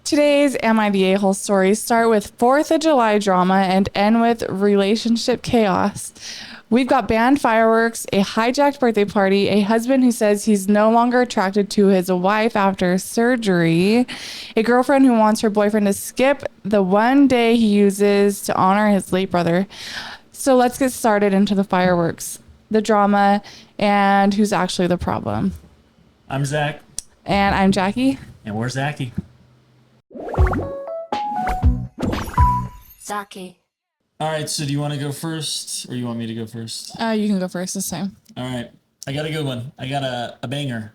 Today's Am I the A-hole stories start with 4th of July drama and end with relationship chaos. We've got banned fireworks, a hijacked birthday party, a husband who says he's no longer attracted to his wife after surgery, a girlfriend who wants her boyfriend to skip the one day he uses to honor his late brother. So let's get started into the fireworks, the drama, and who's actually the problem. I'm Zach. And I'm Jackie. And we're Zacquie. Zacquie. All right, so do you want to go first or you want me to go first? You can go first this time. All right. I got a good one. I got a banger.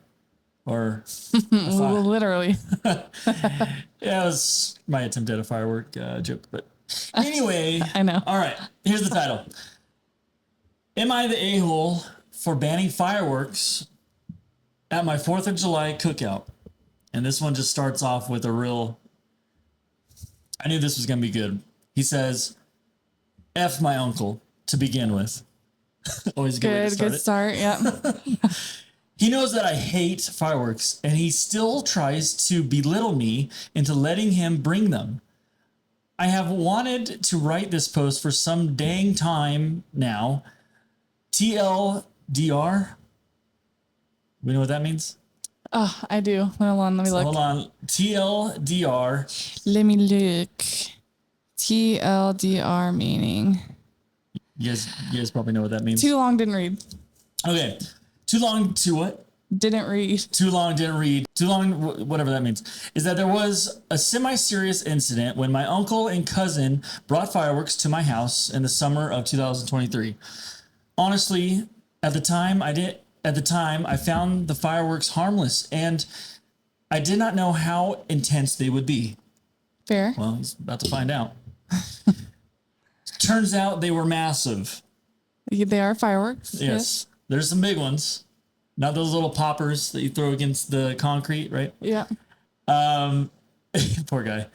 Or literally. Yeah, it was my attempt at a firework joke. But anyway. I know. All right, here's the title. Am I the a-hole for banning fireworks at my 4th of July cookout? And this one just starts off with a real... I knew this was going to be good. He says... F my uncle to begin with. Always a good way to start Good start, yeah. He knows that I hate fireworks, and he still tries to belittle me into letting him bring them. I have wanted to write this post for some dang time now. TLDR. We know what that means? Oh, I do. Hold on, let me look. Hold on. TLDR. Let me look. TLDR meaning. You guys probably know what that means. Too long, didn't read. Okay. Too long to what? Didn't read. Too long, didn't read. Too long, whatever that means. Is that there was a semi-serious incident when my uncle and cousin brought fireworks to my house in the summer of 2023. Honestly, at the time I found the fireworks harmless, and I did not know how intense they would be. Fair. Well, he's about to find out. Turns out they were massive. They are fireworks. Yes. There's some big ones. Not those little poppers that you throw against the concrete, right? Yeah. Poor guy.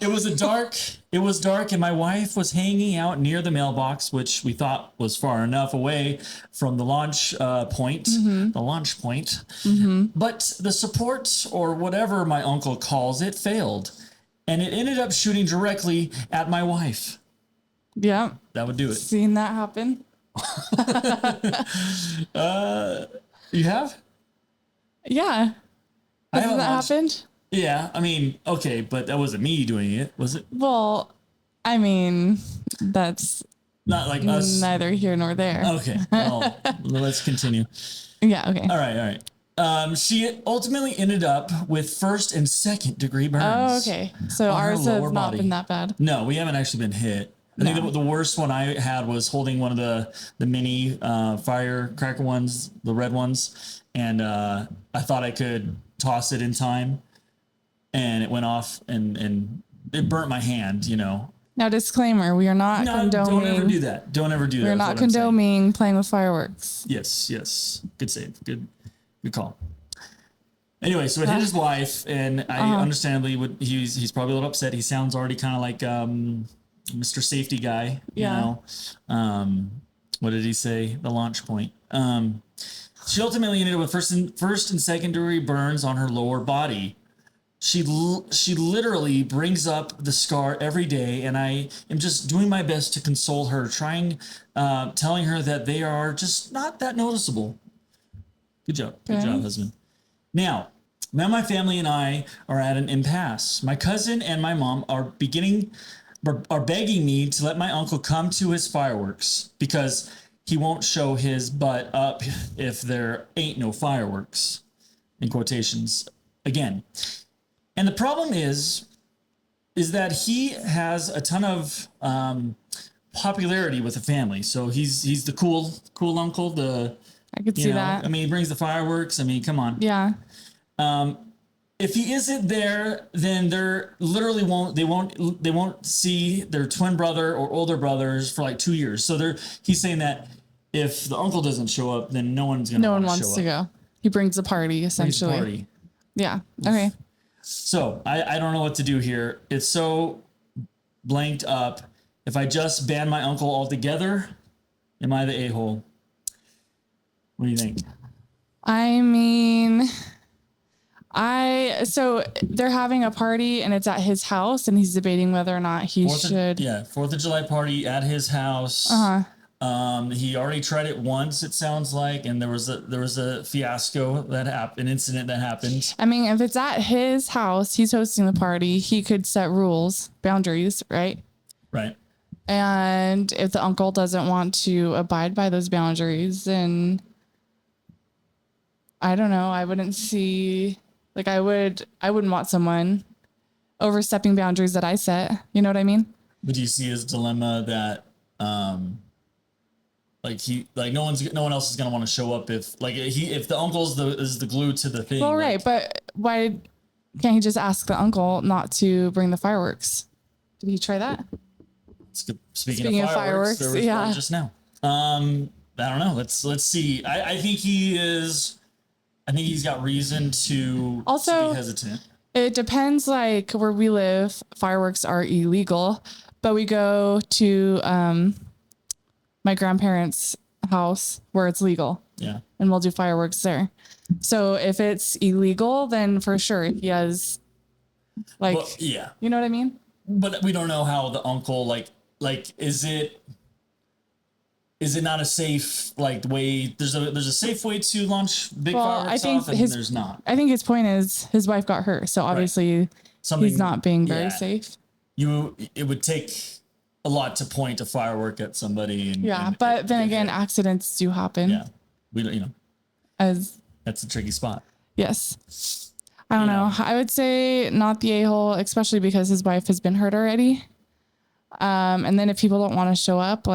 It was dark and my wife was hanging out near the mailbox, which we thought was far enough away from the launch point. Mm-hmm. The launch point. Mm-hmm. But the support, or whatever my uncle calls it, failed. And it ended up shooting directly at my wife. Yeah. That would do it. Seen that happen. You have? Yeah. Hasn't that happened? Yeah. I mean, okay, but that wasn't me doing it, was it? Well, I mean, that's not like us. Neither here nor there. Okay. Well, let's continue. Yeah. Okay. All right. She ultimately ended up with 1st and 2nd degree burns. Oh, okay. So ours has not been that bad. No, we haven't actually been hit. I think the worst one I had was holding one of the mini firecracker ones, the red ones, and I thought I could toss it in time, and it went off and it burnt my hand. You know. Now, disclaimer: we are not condoning. Don't ever do that. Don't ever do that. We're not condoning playing with fireworks. Yes. Good save. Good call. Anyway, so it hit his wife, and I understandably he's probably a little upset. He sounds already kind of like Mr. Safety Guy. Yeah. You know, what did he say? The launch point. She ultimately ended up with first and 2nd degree burns on her lower body. She literally brings up the scar every day, and I am just doing my best to console her, telling her that they are just not that noticeable. Good job. Good job, husband. Now my family and I are at an impasse. My cousin and my mom are begging me to let my uncle come to his fireworks because he won't show his butt up if there ain't no fireworks, in quotations again. And the problem is that he has a ton of popularity with the family. So he's the cool uncle, I could see that. I mean, he brings the fireworks. I mean, come on. Yeah. If he isn't there, then they won't see their twin brother or older brothers for like 2 years. So he's saying that if the uncle doesn't show up, then no one wants to go. He brings the party essentially. Yeah. Okay. So I don't know what to do here. It's so blanked up. If I just ban my uncle altogether, am I the a-hole? What do you think? I mean, So they're having a party and it's at his house and he's debating whether or not he should. 4th of July party at his house. He already tried it once, it sounds like, and there was a fiasco that happened, an incident that happened. I mean, if it's at his house, he's hosting the party, he could set rules, boundaries, right? Right. And if the uncle doesn't want to abide by those boundaries, then I don't know. I wouldn't see, like, I wouldn't want someone overstepping boundaries that I set. You know what I mean? But do you see his dilemma that, no one else is gonna want to show up if the uncle is the glue to the thing. Well, right, but why can't he just ask the uncle not to bring the fireworks? Did he try that? Speaking of fireworks, there was one just now. I don't know. Let's see. I think he's got reason to also be hesitant. It depends. Like where we live, fireworks are illegal, but we go to my grandparents' house where it's legal. Yeah. And we'll do fireworks there. So if it's illegal, then for sure he has you know what I mean? But we don't know how the uncle is it not a safe way? There's a safe way to launch big fireworks off, and there's not. I think his point is his wife got hurt, so obviously he's not being very safe. It would take a lot to point a firework at somebody. But then again, accidents do happen. Yeah, we don't. That's a tricky spot. Yes. I don't know. I would say not the a-hole, especially because his wife has been hurt already. And then if people don't want to show up,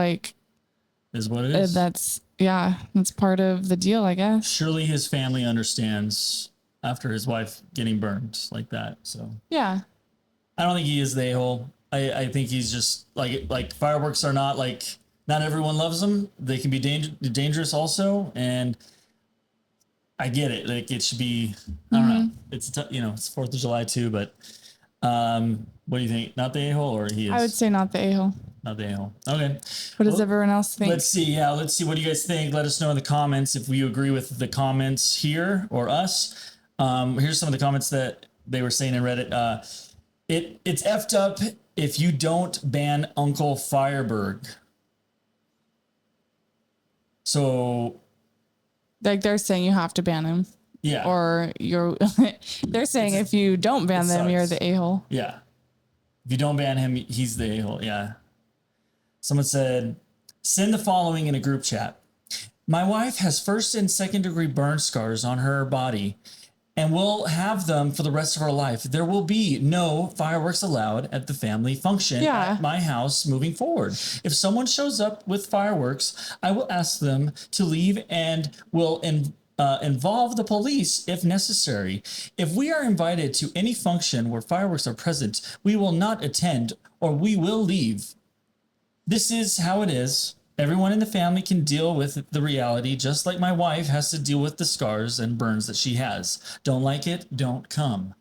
is what it is. That's part of the deal, I guess. Surely his family understands after his wife getting burned like that. So yeah, I don't think he is the a-hole. I think he's just like fireworks are not not everyone loves them. They can be dangerous also, and I get it. It should be. I don't know. It's it's 4th of July too, but what do you think? Not the a-hole, or he is? I would say not the a-hole. Not the a-hole. Okay. What does everyone else think? Let's see. Yeah, let's see. What do you guys think? Let us know in the comments if you agree with the comments here or us. Here's some of the comments that they were saying in Reddit. It's effed up if you don't ban Uncle Fireberg. So, they're saying you have to ban him. Yeah. Or they're saying if you don't ban them, you're the a-hole. Yeah. If you don't ban him, he's the a-hole. Yeah. Someone said, send the following in a group chat. My wife has 1st and 2nd degree burn scars on her body and will have them for the rest of her life. There will be no fireworks allowed at the family function at my house moving forward. If someone shows up with fireworks, I will ask them to leave and will involve the police if necessary. If we are invited to any function where fireworks are present, we will not attend or we will leave. This is how it is. Everyone in the family can deal with the reality, just like my wife has to deal with the scars and burns that she has. Don't like it, don't come.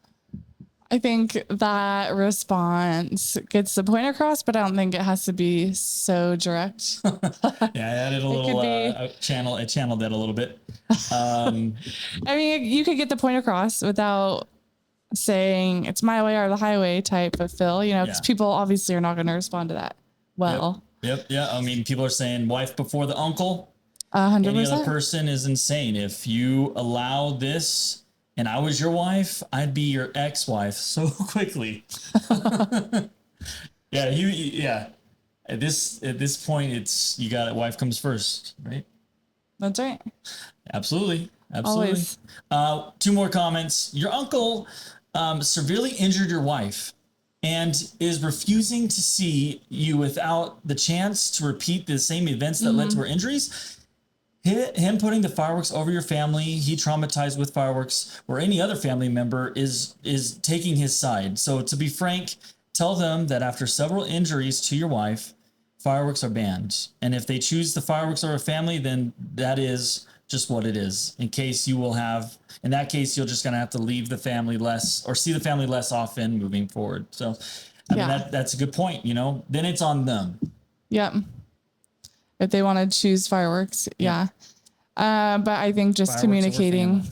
I think that response gets the point across, but I don't think it has to be so direct. I added a little channel. I channeled that a little bit. I mean, you could get the point across without saying it's my way or the highway type of feel, because people obviously are not going to respond to that. Well, Yep. Yeah. I mean, people are saying wife before the uncle. 100%. Any other person is insane. If you allow this and I was your wife, I'd be your ex-wife so quickly. Yeah. At this point, it's you got it. Wife comes first, right? That's right. Absolutely. Always. 2 more comments. Your uncle severely injured your wife and is refusing to see you without the chance to repeat the same events that led to her injuries. Him putting the fireworks over your family, he traumatized with fireworks, or any other family member is taking his side. So to be frank, tell them that after several injuries to your wife, fireworks are banned. And if they choose the fireworks over a family, then that is just what it is. In that case, you're just going to have to leave the family less or see the family less often moving forward. So I mean, that's a good point. Then it's on them. Yep. If they want to choose fireworks. Yeah. But I think just Fireworks communicating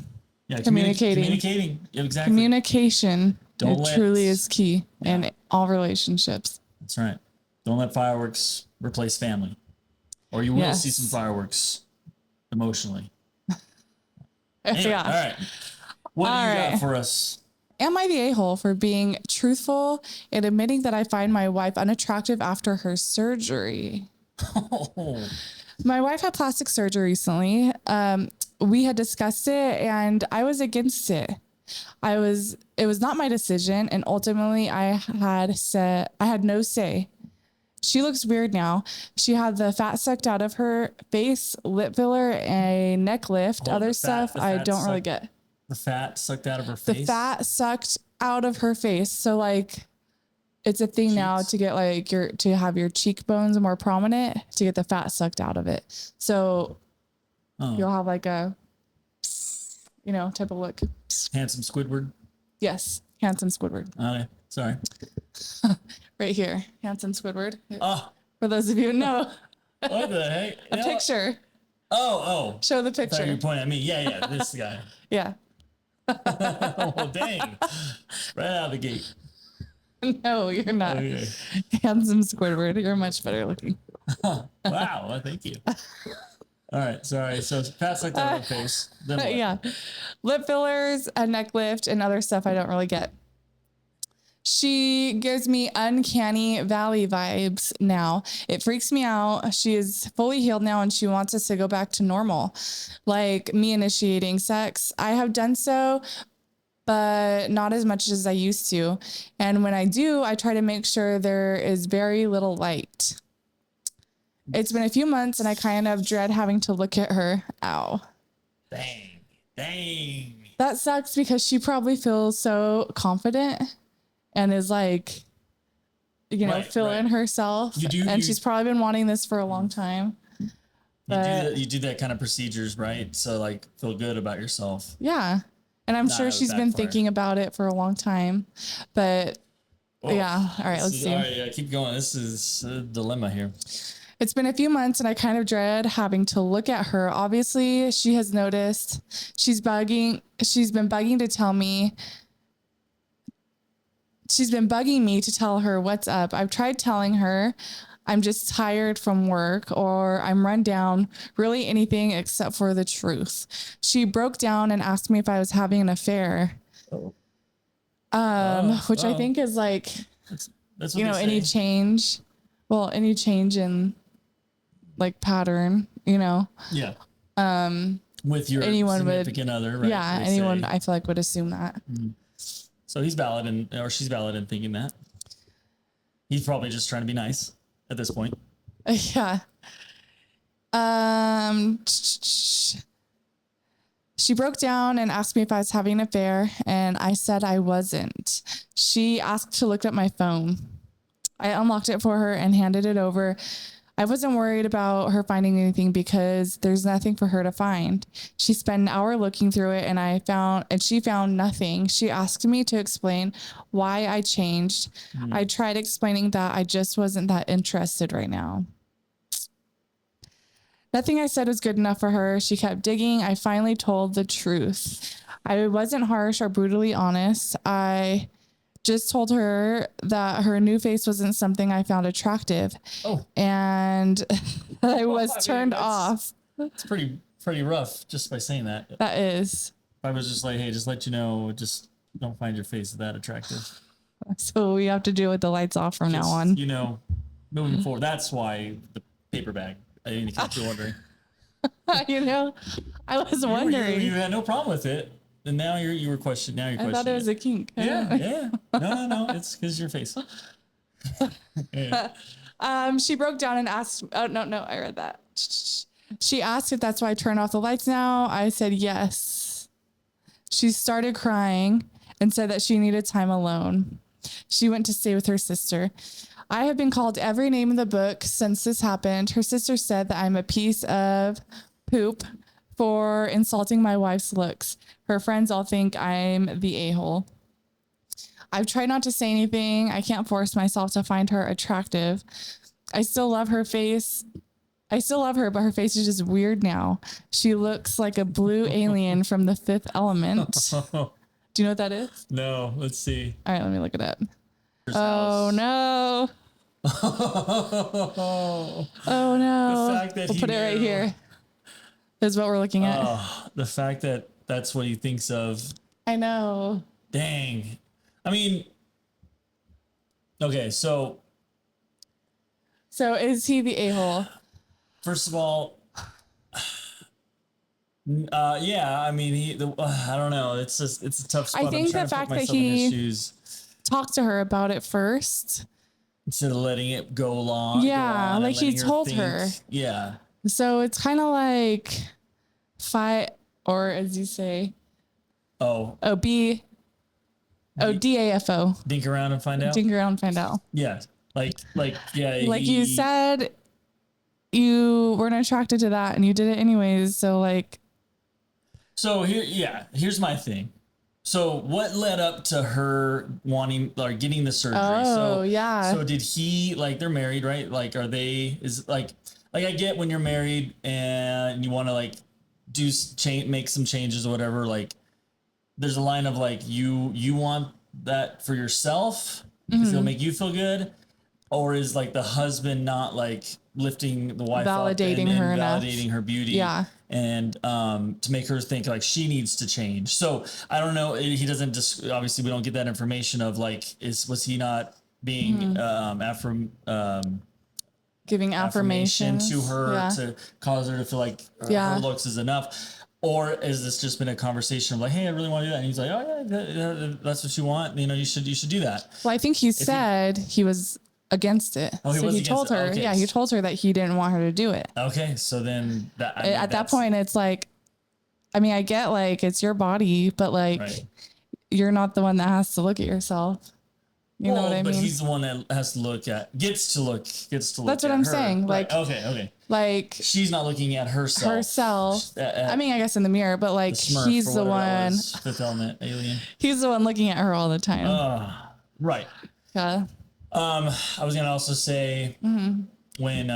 Yeah, Communicating. Yeah, exactly. Communication. It truly is key in all relationships. That's right. Don't let fireworks replace family, or you will see some fireworks emotionally. Anyway, all right. What do you got for us? Am I the a-hole for being truthful and admitting that I find my wife unattractive after her surgery? Oh. My wife had plastic surgery recently. We had discussed it and I was against it. It was not my decision. And ultimately I had no say. She looks weird now. She had the fat sucked out of her face, lip filler, a neck lift, other stuff I don't really get. The fat sucked out of her face? The fat sucked out of her face. So like, it's a thing now to get like to have your cheekbones more prominent, to get the fat sucked out of it. So you'll have like a, type of look. Handsome Squidward? Yes. Handsome Squidward. Okay. Sorry. Right here. Handsome Squidward. Oh. For those of you who know. What the heck? A picture. Oh. Show the picture. I thought you were pointing at me. Yeah. This guy. Yeah. Oh, dang. Right out of the gate. No, you're not. Okay. Handsome Squidward. You're much better looking. Wow. Well, thank you. All right. Sorry. So fat sucked out of the face. Then what? Yeah. Lip fillers, a neck lift, and other stuff I don't really get. She gives me uncanny valley vibes now. It freaks me out. She is fully healed now and she wants us to go back to normal. Like me initiating sex. I have done so, but not as much as I used to. And when I do, I try to make sure there is very little light. It's been a few months and I kind of dread having to look at her. Ow. Dang. That sucks because she probably feels so confident and is like, feeling herself. She's probably been wanting this for a long time. You do that kind of procedures, right? So like feel good about yourself. Yeah. And I'm sure she's been thinking about it for a long time, but yeah. All right, let's see. All right, yeah, keep going. This is a dilemma here. It's been a few months and I kind of dread having to look at her. Obviously, she has noticed. She's been bugging to tell me. She's been bugging me to tell her what's up. I've tried telling her I'm just tired from work or I'm run down, really anything except for the truth. She broke down and asked me if I was having an affair. Which I think is like, that's any change. Well, any change in like pattern, Yeah. With your significant other, right? Yeah, anyone I feel like would assume that. Mm-hmm. So he's valid or she's valid in thinking that. He's probably just trying to be nice at this point. Yeah. She broke down and asked me if I was having an affair, and I said I wasn't. She asked to look at my phone. I unlocked it for her and handed it over. I wasn't worried about her finding anything because there's nothing for her to find. She spent an hour looking through it and she found nothing. She asked me to explain why I changed. I tried explaining that I just wasn't that interested right now. Nothing I said was good enough for her. She kept digging. I finally told the truth. I wasn't harsh or brutally honest. I just told her that her new face wasn't something I found attractive. Oh. And I was turned off. It's pretty rough just by saying that. That is. I was just like, hey, just let you know, just don't find your face that attractive. So we have to do it with the lights off from now on. Moving forward. That's why the paper bag. I didn't keep you wondering. I was wondering. You had no problem with it. And now you were questioning. Now you're questioning. I thought it was a kink. Yeah. No. It's because your face. Yeah. She broke down and asked. Oh no, I read that. She asked if that's why I turn off the lights now. I said yes. She started crying and said that she needed time alone. She went to stay with her sister. I have been called every name in the book since this happened. Her sister said that I'm a piece of poop for insulting my wife's looks. Her friends all think I'm the a-hole. I've tried not to say anything. I can't force myself to find her attractive. I still love her face I still love her, but her face is just weird now. She looks like a blue alien from The Fifth Element. Do you know what that is? No, let's see. All right, let me look it up. Oh No. Oh no. The fact that we'll he put it right knew. here. This is what we're looking at. The fact that that's what he thinks of. I know. Dang. I mean, okay, so is he the a-hole? first of all, yeah, I mean, I don't know. It's a tough spot. I think the fact that he talked to her about it first. Instead of letting it go along. Yeah, like he told her. Yeah. So it's kind of like fight, or as you say, DAFO. Dink around and find out. Dink around and find out. Yeah. Yeah. Like you said, you weren't attracted to that and you did it anyways. So here's my thing. So what led up to her wanting or getting the surgery? So did he, they're married, right? Are they, I get when you're married and you want to make some changes or whatever, there's a line of you want that for yourself because it'll make you feel good, or is the husband not lifting the wife validating up her and enough. validating her beauty, and to make her think she needs to change. So I don't know. He doesn't obviously we don't get that information of was he not being giving affirmation to her to cause her to feel like her looks is enough? Or has this just been a conversation of hey, I really want to do that? And he's like, oh yeah, that's what you want. You should do that. Well, I think he said he was against it. Oh, so he told her, he told her that he didn't want her to do it. Okay. So then at that point, it's I get it's your body, but you're not the one that has to look at yourself. You know what I mean? But he's the one that has to gets to look. That's what I'm saying. Right. Okay. She's not looking at herself. I guess in the mirror, but he's the one. Fifth Element alien. He's the one looking at her all the time. Right. Yeah. I was gonna also say when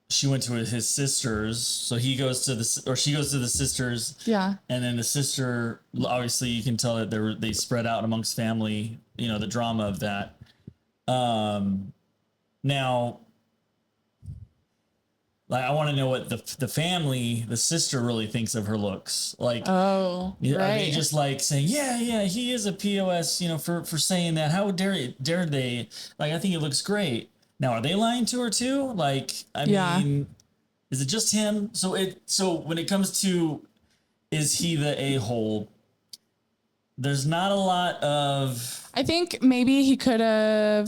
she went to his sisters, so she goes to the sisters. Yeah. And then the sister, obviously, you can tell that they spread out amongst family. The drama of that. Now, I want to know what the family, the sister, really thinks of her looks. Are they just saying, yeah, he is a POS, for saying that? How dare they? I think it looks great. Now, are they lying to her too? I mean, is it just him? So when it comes to, is he the a-hole? There's not a lot of. I think maybe he could have.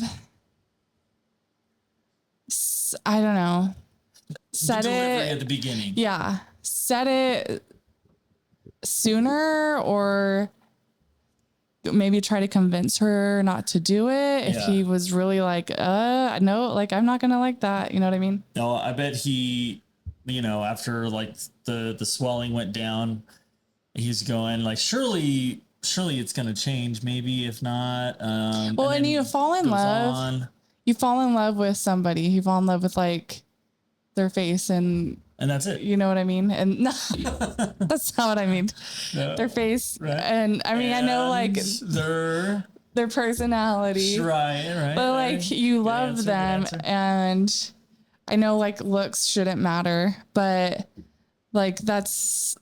I don't know. Said it at the beginning. Yeah. Said it sooner, or maybe try to convince her not to do it if he was really no, I'm not gonna like that. You know what I mean? No, I bet he, after the swelling went down, he's going surely it's gonna change. Maybe if not. And you fall in love. You fall in love with somebody. You fall in love with their face and that's it. You know what I mean? And no, that's not what I mean. No, their face. Right. And I mean, and I know their personality. Right. But you love them, and I know looks shouldn't matter, but that's,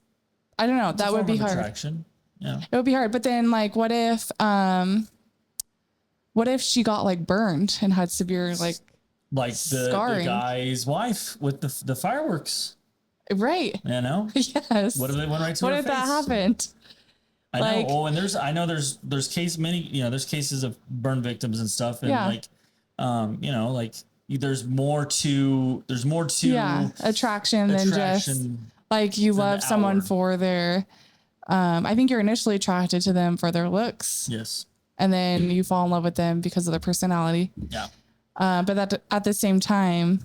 I don't know. That would be hard. Attraction. Yeah. It would be hard. But then what if she got burned and had severe the guy's wife with the fireworks, right? Yes. What if they went right to her face? What if that happened? I know. Oh, and there's there's cases of burn victims and stuff, and there's more to attraction than just you love someone for their. I think you're initially attracted to them for their looks. Yes. And then you fall in love with them because of their personality. Yeah. But at the same time,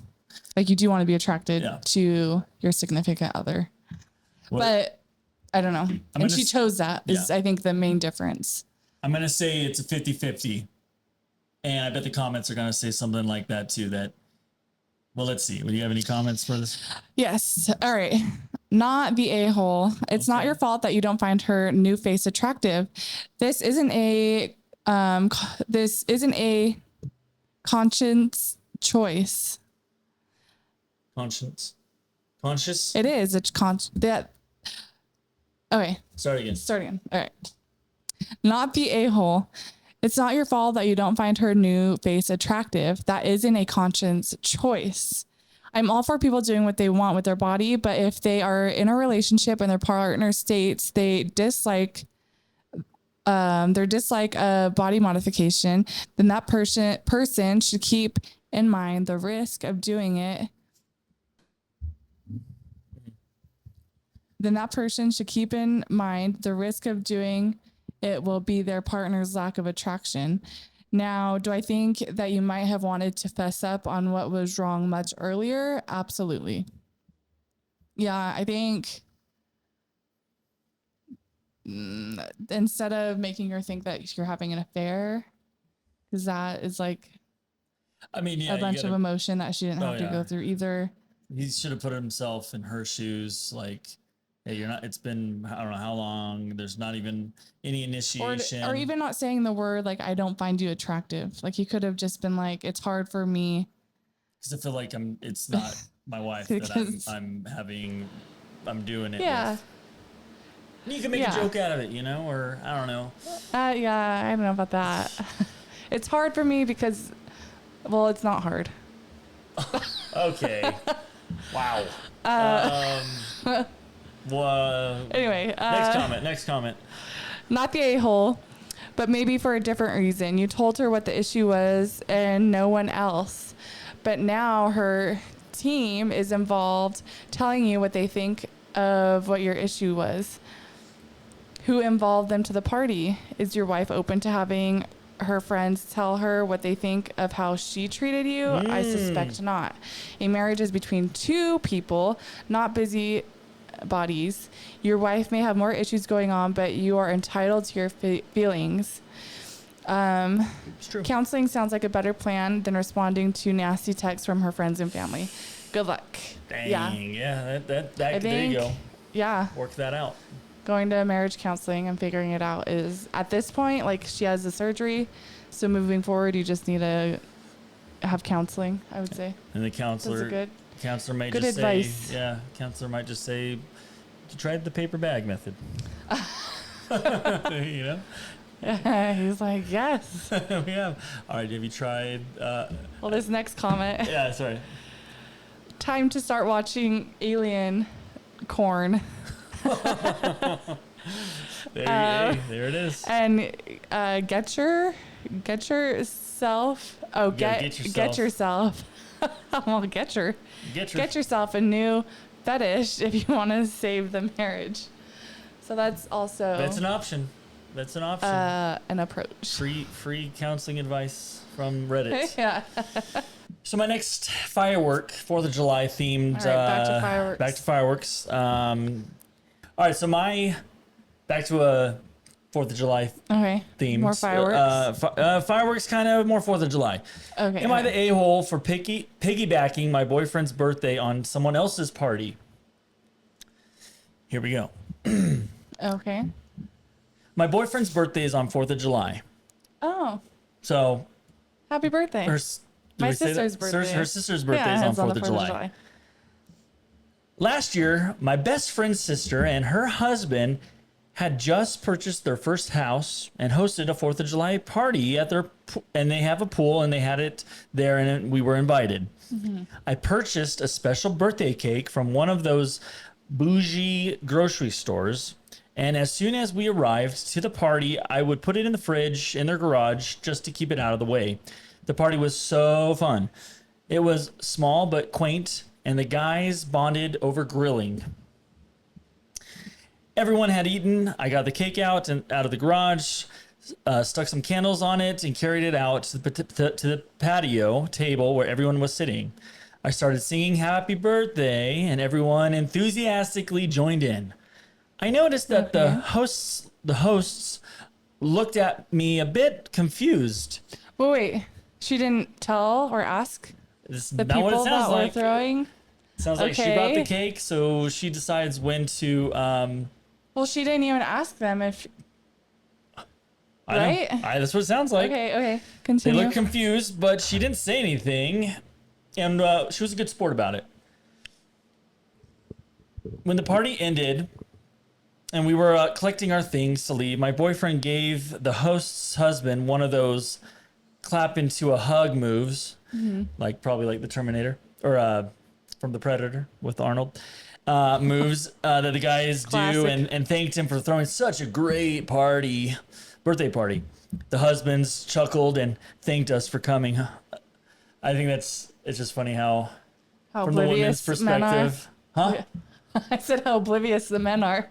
you do want to be attracted to your significant other. But I don't know. And she chose that is, I think, the main difference. I'm going to say it's a 50-50. And I bet the comments are going to say something like that too, that Well, let's see. Do you have any comments for this? Yes. All right. Not the a-hole. It's not your fault that you don't find her new face attractive. This isn't a conscience choice. Conscious? It is. It's that. Okay. Start again. All right. Not the a-hole. It's not your fault that you don't find her new face attractive. That isn't a conscience choice. I'm all for people doing what they want with their body, but if they are in a relationship and their partner states they dislike a body modification, then that person should keep in mind the risk of doing it. Then that person should keep in mind the risk of doing it will be their partner's lack of attraction. Now, do I think that you might have wanted to fess up on what was wrong much earlier? Absolutely. Yeah, I think instead of making her think that you're having an affair, because that is like I mean, yeah, a bunch of emotion that she didn't have to go through either. He should have put himself in her shoes, like, hey, you're not, it's been, I don't know how long. There's not even any initiation. Or even not saying the word, like, I don't find you attractive. Like, he could have just been like, it's hard for me. Because I feel like it's not my wife that I'm doing it with. You can make a joke out of it, or I don't know. Yeah, I don't know about that. It's hard for me because, well, it's not hard. Okay. Wow. Anyway. Next comment. Not the a-hole, but maybe for a different reason. You told her what the issue was and no one else. But now her team is involved telling you what they think of what your issue was. Who involved them to the party? Is your wife open to having her friends tell her what they think of how she treated you? I suspect not. A marriage is between two people, not busy bodies. Your wife may have more issues going on, but you are entitled to your feelings. It's true. Counseling sounds like a better plan than responding to nasty texts from her friends and family. Good luck. Dang. Yeah. That there you go. Yeah. Work that out. Going to marriage counseling and figuring it out is, at this point, like, she has the surgery, so moving forward you just need to have counseling, I would say. And the counselor might good just advice. say, counselor might just say, you tried the paper bag method. He's like, yes. We have. All right, have you tried? Well, this next comment. Yeah, sorry. Time to start watching Alien Corn. There it is. And get yourself. Oh, get yourself. Well, get yourself a new fetish if you want to save the marriage. So that's an option. An approach. Free counseling advice from Reddit. Yeah. So my next firework, 4th of July themed. All right, back to fireworks. All right, so back to a 4th of July theme. More fireworks. Fireworks, kind of more 4th of July. Okay. Am I the a-hole for piggybacking my boyfriend's birthday on someone else's party? Here we go. Okay. My boyfriend's birthday is on 4th of July. Oh. So. Happy birthday. My sister's birthday. Her sister's birthday is on 4th of July. Last year, my best friend's sister and her husband had just purchased their first house and hosted a 4th of July party at and they have a pool and they had it there and we were invited. Mm-hmm. I purchased a special birthday cake from one of those bougie grocery stores. And as soon as we arrived to the party, I would put it in the fridge in their garage just to keep it out of the way. The party was so fun. It was small but quaint, and the guys bonded over grilling. Everyone had eaten. I got the cake out of the garage, stuck some candles on it, and carried it out to the patio table where everyone was sitting. I started singing Happy Birthday, and everyone enthusiastically joined in. I noticed that the hosts looked at me a bit confused. Wait. She didn't tell or ask? This is The not what it people sounds that were like. throwing. Sounds like she Okay. brought the cake, so she decides when to. Well, she didn't even ask them if. I know. Right? That's what it sounds like. Okay. They Continue. look confused, but she didn't say anything, and she was a good sport about it. When the party ended, and we were collecting our things to leave, my boyfriend gave the host's husband one of those clap into a hug moves, probably like the Terminator or from the Predator with Arnold. Moves that the guys do, Classic. and thanked him for throwing such a great birthday party. The husbands chuckled and thanked us for coming. I think it's just funny how from the women's oblivious men are. perspective, huh? I said how oblivious the men are.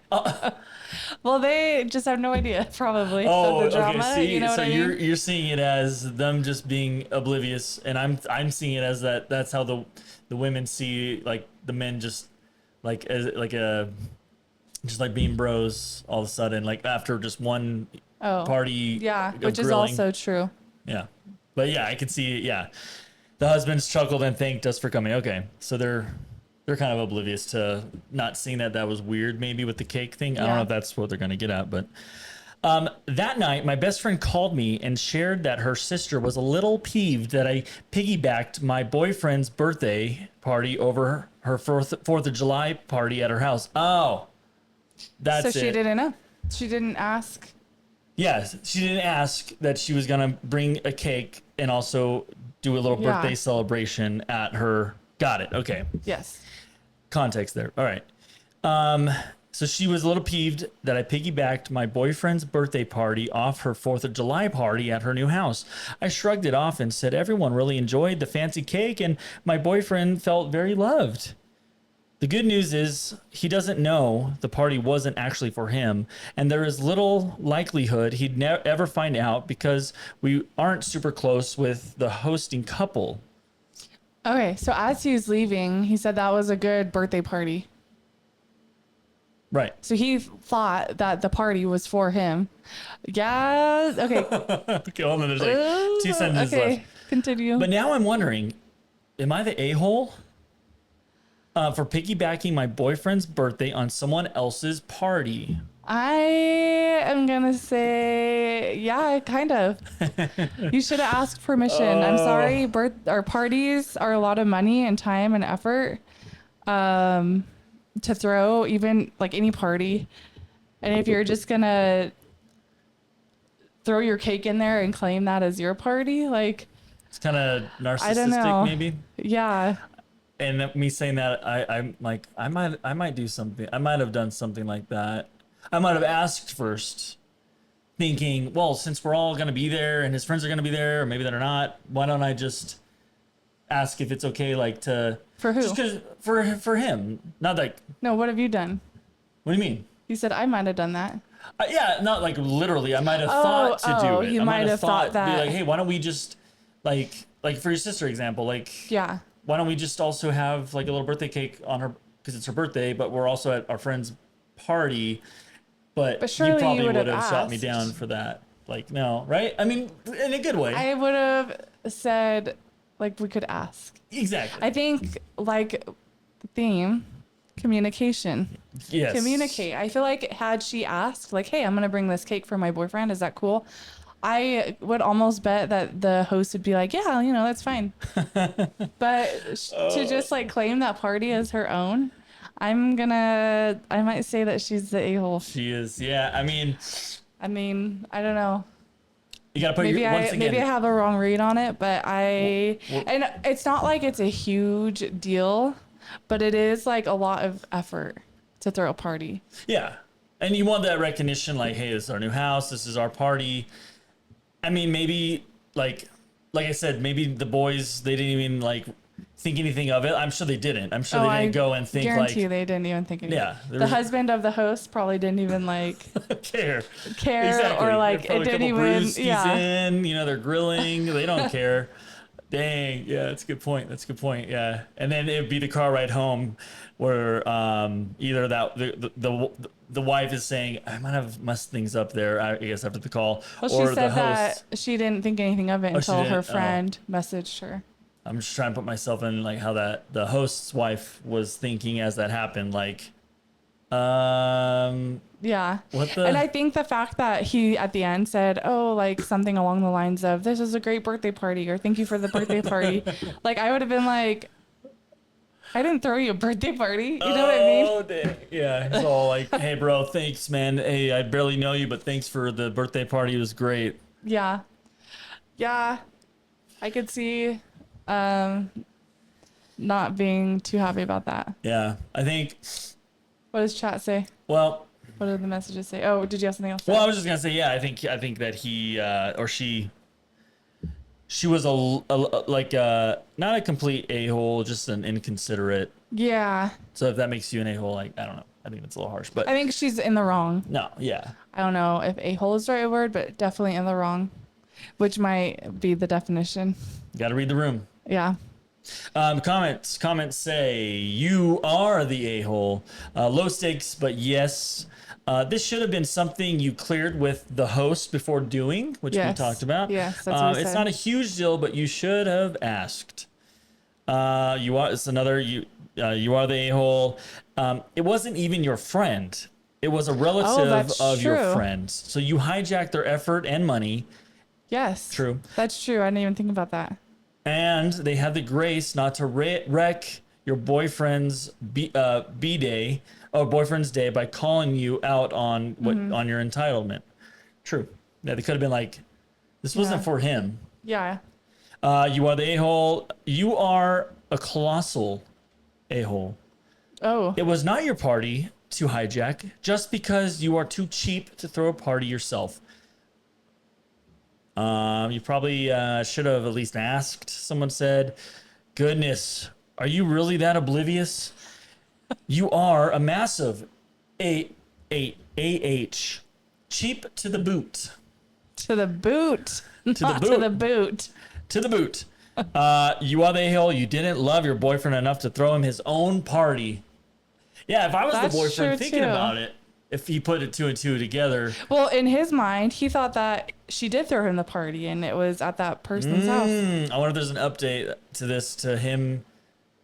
Well, they just have no idea, probably, Oh, of the drama. okay. See, You know so what I mean? you're seeing it as them just being oblivious, and I'm seeing it as that's how the women see like the men just like as like a just like being bros all of a sudden, like after just one party. Yeah, of which is grilling. also true. Yeah, but yeah, I could see. Yeah, the husbands chuckled and thanked us for coming. Okay, so they're kind of oblivious to not seeing that was weird, maybe with the cake thing. I don't know if that's what they're gonna get at, but that night, my best friend called me and shared that her sister was a little peeved that I piggybacked my boyfriend's birthday party over her 4th of July party at her house. Oh, that's it. So she didn't know. She didn't ask. Yes, she didn't ask that she was gonna bring a cake and also do a little birthday celebration at her. Got it. Okay. Yes. Context there. All right. So she was a little peeved that I piggybacked my boyfriend's birthday party off her 4th of July party at her new house. I shrugged it off and said everyone really enjoyed the fancy cake and my boyfriend felt very loved. The good news is he doesn't know the party wasn't actually for him, and there is little likelihood he'd ever find out because we aren't super close with the hosting couple. Okay, so as he was leaving, he said that was a good birthday party. Right. So he thought that the party was for him. Yeah. Okay. Okay, hold on. There's like 2 sentences left. Continue. But now I'm wondering, am I the a-hole for piggybacking my boyfriend's birthday on someone else's party? I am gonna say, yeah, kind of. You should have asked permission. I'm sorry. Our parties are a lot of money and time and effort to throw, even like any party. And if you're just gonna throw your cake in there and claim that as your party, like It's kind of I don't know. narcissistic, maybe. Yeah. And me saying that, I'm like, I might do something. I might have done something like that. I might have asked first, thinking, well, since we're all gonna be there and his friends are gonna be there, or maybe they're not, why don't I just ask if it's okay, like to For who? Just 'cause for him, not like. No, what have you done? What do you mean? You said I might have done that. Yeah, not like literally. I might have thought to do it. You I might have thought that. Be like, hey, why don't we just like for your sister example, like Yeah. why don't we just also have like a little birthday cake on her because it's her birthday, but we're also at our friend's party. But surely you probably you would would have have shot me asked. down for that. Like, no, right? I mean, in a good way. I would have said, like, we could ask. Exactly. I think, like, the theme, communication. Yes. Communicate. I feel like had she asked, like, hey, I'm going to bring this cake for my boyfriend. Is that cool? I would almost bet that the host would be like, yeah, that's fine. But to just, like, claim that party as her own, I might say that she's the a-hole. She is. Yeah. I mean, I don't know. you got to put Maybe your, once again. I have a wrong read on it, but and it's not like it's a huge deal, but it is like a lot of effort to throw a party. Yeah. And you want that recognition, like, hey, this is our new house. This is our party. I mean, maybe like I said, maybe the boys, they didn't even like think anything of it. I'm sure they didn't. I'm sure they didn't go and think guarantee like. you they didn't even think anything. Yeah. The husband of the host probably didn't even like care. exactly. Or like it didn't even. Yeah. In, they're grilling. They don't care. Dang. Yeah, that's a good point. Yeah. And then it'd be the car ride home where either that the wife is saying, I might have messed things up there, I guess, after the call. Well, or she said the host. that she didn't think anything of it until her didn't? friend messaged her. I'm just trying to put myself in like how that the host's wife was thinking as that happened. Like, Yeah. what the? And I think the fact that he at the end said, oh, like something along the lines of, this is a great birthday party, or thank you for the birthday party. Like, I would have been like, I didn't throw you a birthday party. You know what I mean? Oh, dang. Yeah. He's all like, hey, bro, thanks, man. Hey, I barely know you, but thanks for the birthday party. It was great. Yeah. Yeah. I could see not being too happy about that. Yeah. I think, What does chat say? well, What did the messages say? Oh, did you have something else? well, I was just gonna say, yeah, I think that he or she was like not a complete a-hole, just an inconsiderate. Yeah. So if that makes you an a-hole, like I don't know, I think that's a little harsh, but I think she's in the wrong. no, yeah, I don't know if a-hole is the right word, but definitely in the wrong, which might be the definition. got to read the room. Yeah. Comments say you are the a-hole. Low stakes, but yes. This should have been something you cleared with the host before doing, which we Yes. talked about. Yes, that's what we it's said. not a huge deal, but you should have asked. It's another you are the a-hole. It wasn't even your friend. It was a relative that's of your true. friend. So you hijacked their effort and money. Yes. True. That's true. I didn't even think about that. And they had the grace not to wreck your boyfriend's B-day or boyfriend's day by calling you out on what on your entitlement. True. Yeah, they could have been like, this wasn't for him. Yeah. You are the a-hole. You are a colossal a-hole. Oh. It was not your party to hijack just because you are too cheap to throw a party yourself. You probably should have at least asked. Someone said, goodness, are you really that oblivious? You are a massive AH. Cheap to the boot. To the boot. To Not the to boot. the boot. To the boot. You are the a-hole. You didn't love your boyfriend enough to throw him his own party. Yeah, if I was That's the boyfriend true, thinking too. about it, if he put it 2 and 2 together. Well, in his mind, he thought that she did throw him the party and it was at that person's house. I wonder if there's an update to this, to him.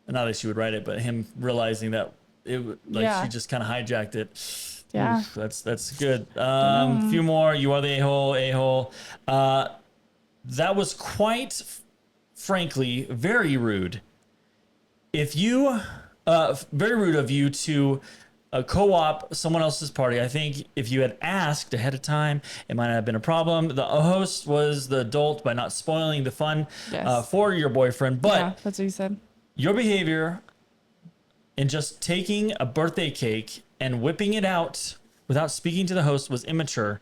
Not that she would write it, but him realizing that she just kind of hijacked it. Yeah. Oof, that's good. A few more. You are the a-hole. That was quite frankly very rude. If you, very rude of you to co-op someone else's party. I think if you had asked ahead of time, it might not have been a problem. The host was the adult by not spoiling the fun Yes. for your boyfriend, but Yeah, that's what he said. your behavior in just taking a birthday cake and whipping it out without speaking to the host was immature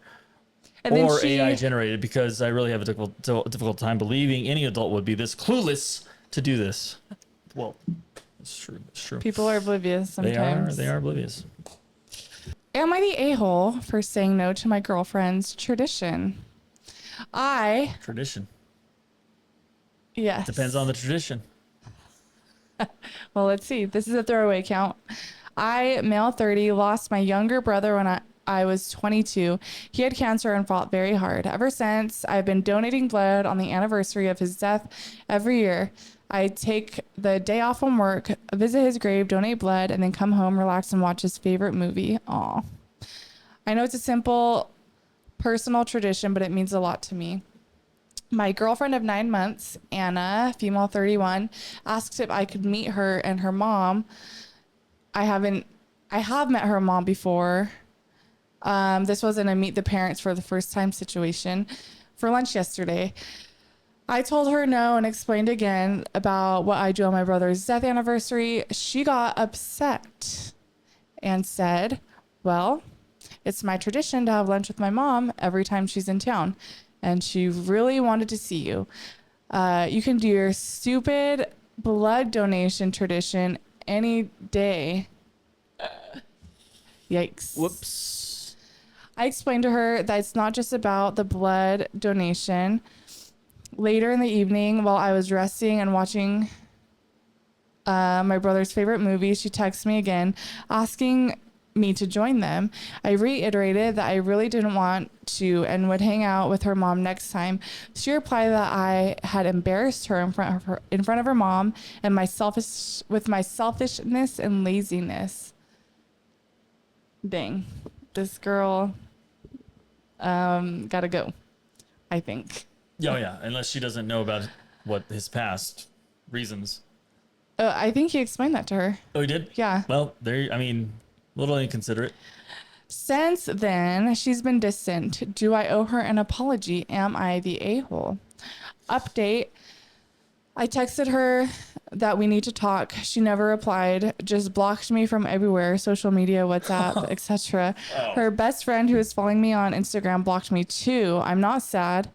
And then or she, AI generated, because I really have a difficult time believing any adult would be this clueless to do this. Well, it's true. It's true. people are oblivious sometimes. They are oblivious. Am I the a-hole for saying no to my girlfriend's tradition? Tradition. Yes. Depends on the tradition. Well, let's see. This is a throwaway count. I, male 30, lost my younger brother when I was 22. He had cancer and fought very hard. Ever since, I've been donating blood on the anniversary of his death every year. I take the day off from work, visit his grave, donate blood, and then come home, relax, and watch his favorite movie. Aw. I know it's a simple, personal tradition, but it means a lot to me. My girlfriend of 9 months, Anna, female 31, asked if I could meet her and her mom. I have met her mom before. This wasn't a meet the parents for the first time situation for lunch yesterday. I told her no and explained again about what I do on my brother's death anniversary. She got upset and said, well, it's my tradition to have lunch with my mom every time she's in town. And she really wanted to see you. You can do your stupid blood donation tradition any day. Yikes. Whoops. I explained to her that it's not just about the blood donation. Later in the evening, while I was resting and watching my brother's favorite movie, she texted me again, asking me to join them. I reiterated that I really didn't want to and would hang out with her mom next time. She replied that I had embarrassed her in front of her mom and my selfishness and laziness. Dang, this girl gotta go, I think. Oh yeah, unless she doesn't know about what his past reasons. I think he explained that to her. Oh, he did? Yeah. Well, a little inconsiderate. Since then, she's been distant. Do I owe her an apology? Am I the a-hole? Update. I texted her that we need to talk. She never replied, just blocked me from everywhere, social media, WhatsApp, etc. Her best friend who is following me on Instagram blocked me too. I'm not sad.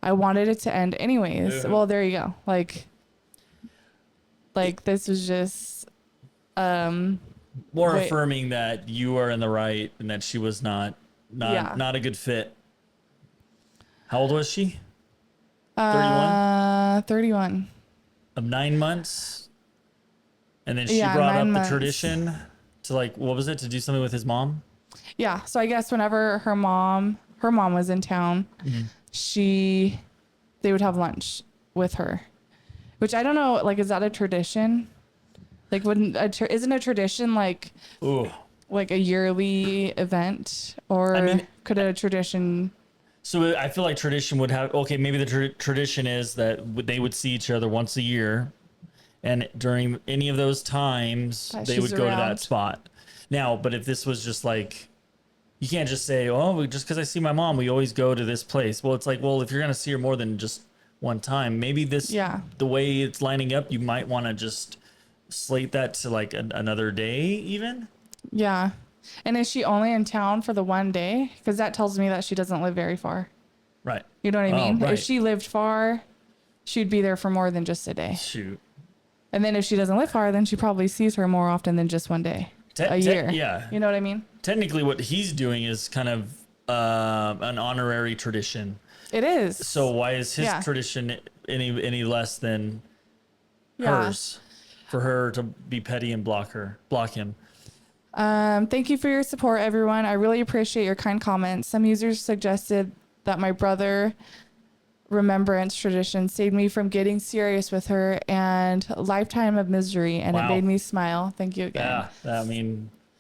I wanted it to end anyways. Yeah. Well, there you go. Like this was just more affirming that you are in the right and that she was not a good fit. How old was she? 31? 31. Of 9 months? And then she brought up the tradition to what was it? To do something with his mom? Yeah. So I guess whenever her mom was in town, they would have lunch with her, which I don't know, is that a tradition? Isn't a tradition like a yearly event, or could a tradition? So I feel like tradition would have, maybe the tradition is that they would see each other once a year, and during any of those times they would go to that spot. Now, but if this was just you can't just say, just because I see my mom, we always go to this place. Well, it's if you're going to see her more than just one time, maybe the way it's lining up, you might want to just slate that to another day even. Yeah. And is she only in town for the one day? Because that tells me that she doesn't live very far. Right. You know what I mean? Right. If she lived far, she'd be there for more than just a day. Shoot. And then if she doesn't live far, then she probably sees her more often than just one day. A year. Yeah. You know what I mean? Technically, what he's doing is kind of an honorary tradition. It is. So why is his tradition any less than hers? For her to be petty and block him. Thank you for your support, everyone. I really appreciate your kind comments. Some users suggested that my brother remembrance tradition saved me from getting serious with her and a lifetime of misery, and it made me smile. Thank you again.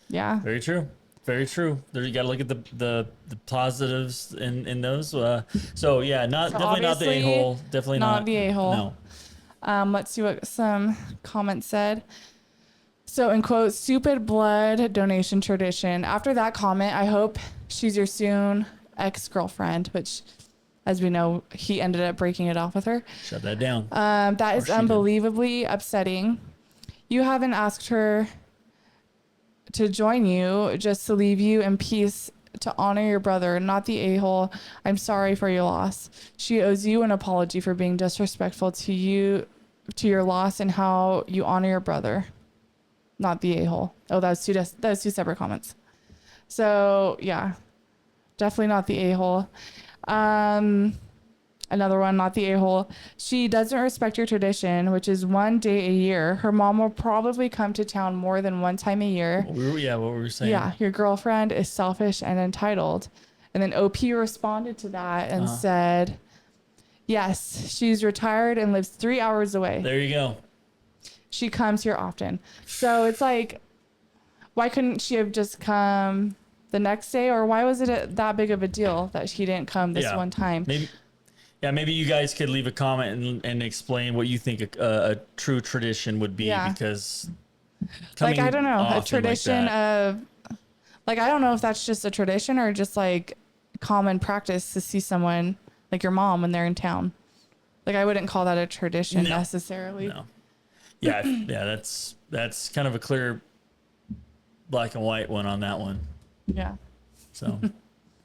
Yeah, very true. Very true. There, you got to look at the positives in those. Definitely not the a-hole. Definitely not the a-hole. No. Let's see what some comments said. So, in quote, stupid blood donation tradition. After that comment, I hope she's your soon ex-girlfriend, which, as we know, he ended up breaking it off with her. Shut that down. That is unbelievably upsetting. You haven't asked her to join you, just to leave you in peace, to honor your brother, not the a-hole. I'm sorry for your loss. She owes you an apology for being disrespectful to your loss and how you honor your brother, not the a-hole. Oh, that was two separate comments. So yeah, definitely not the a-hole. Another one, not the a-hole. She doesn't respect your tradition, which is one day a year. Her mom will probably come to town more than one time a year. What we were saying. Yeah, your girlfriend is selfish and entitled. And then OP responded to that and said, yes, she's retired and lives 3 hours away. There you go. She comes here often. So it's why couldn't she have just come the next day? Or why was it that big of a deal that she didn't come this one time? Maybe you guys could leave a comment and explain what you think a true tradition would be, because I don't know, a tradition of I don't know if that's just a tradition or just common practice to see someone like your mom when they're in town. I wouldn't call that a tradition necessarily. No. Yeah, that's kind of a clear black and white one on that one. Yeah. So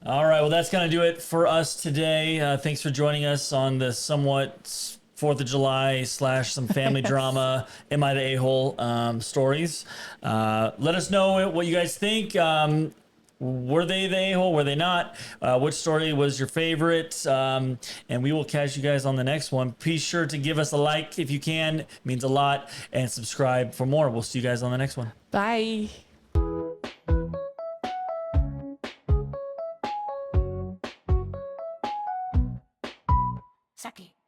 all right, well, that's going to do it for us today. Thanks for joining us on the somewhat 4th of July / some family drama, Am I the A-hole stories. Let us know what you guys think. Were they the a-hole? Were they not? Which story was your favorite? And we will catch you guys on the next one. Be sure to give us a like if you can. It means a lot. And subscribe for more. We'll see you guys on the next one. Bye.